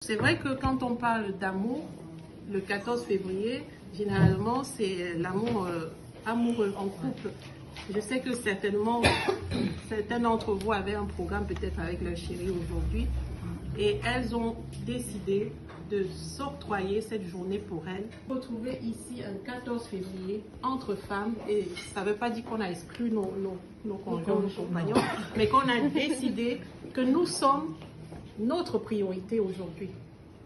C'est vrai que quand on parle d'amour, le 14 février, généralement, c'est l'amour amoureux en couple. Je sais que certainement, certains d'entre vous avaient un programme peut-être avec leur chérie aujourd'hui et elles ont décidé de s'octroyer cette journée pour elles. Retrouver ici un 14 février entre femmes, et ça ne veut pas dire qu'on a exclu nos conjoints, nos compagnons, mais qu'on a décidé que nous sommes notre priorité aujourd'hui.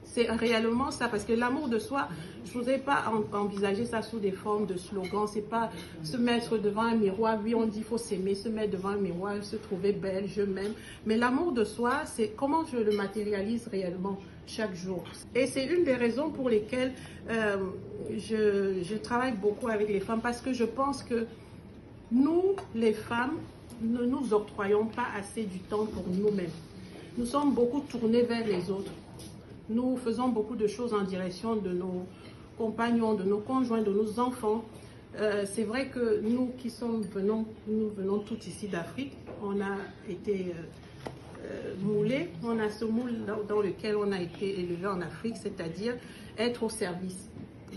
C'est réellement ça, parce que l'amour de soi, je ne voudrais pas envisager ça sous des formes de slogans. C'est pas se mettre devant un miroir, oui on dit qu'il faut s'aimer, se mettre devant un miroir, se trouver belle, je m'aime. Mais l'amour de soi, c'est comment je le matérialise réellement chaque jour. Et c'est une des raisons pour lesquelles je travaille beaucoup avec les femmes, parce que je pense que nous, les femmes, ne nous octroyons pas assez du temps pour nous-mêmes. Nous sommes beaucoup tournés vers les autres. Nous faisons beaucoup de choses en direction de nos compagnons, de nos conjoints, de nos enfants. C'est vrai que nous nous venons tous ici d'Afrique. On a été moulés, on a ce moule dans lequel on a été élevé en Afrique, c'est-à-dire être au service.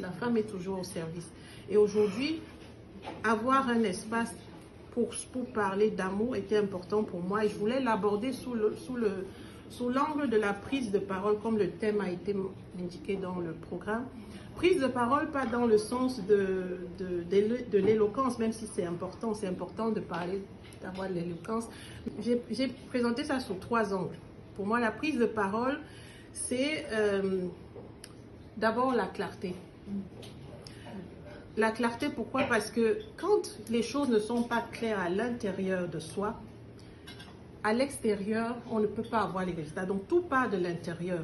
La femme est toujours au service. Et aujourd'hui, avoir un espace pour parler d'amour était important pour moi, et je voulais l'aborder sous l'angle de la prise de parole, comme le thème a été indiqué dans le programme. Prise de parole, pas dans le sens de l'éloquence, même si c'est important de parler, d'avoir de l'éloquence. J'ai présenté ça sous 3 angles. Pour moi, la prise de parole, c'est d'abord la clarté. La clarté, pourquoi? Parce que quand les choses ne sont pas claires à l'intérieur de soi, à l'extérieur, on ne peut pas avoir les résultats. Donc, tout part de l'intérieur.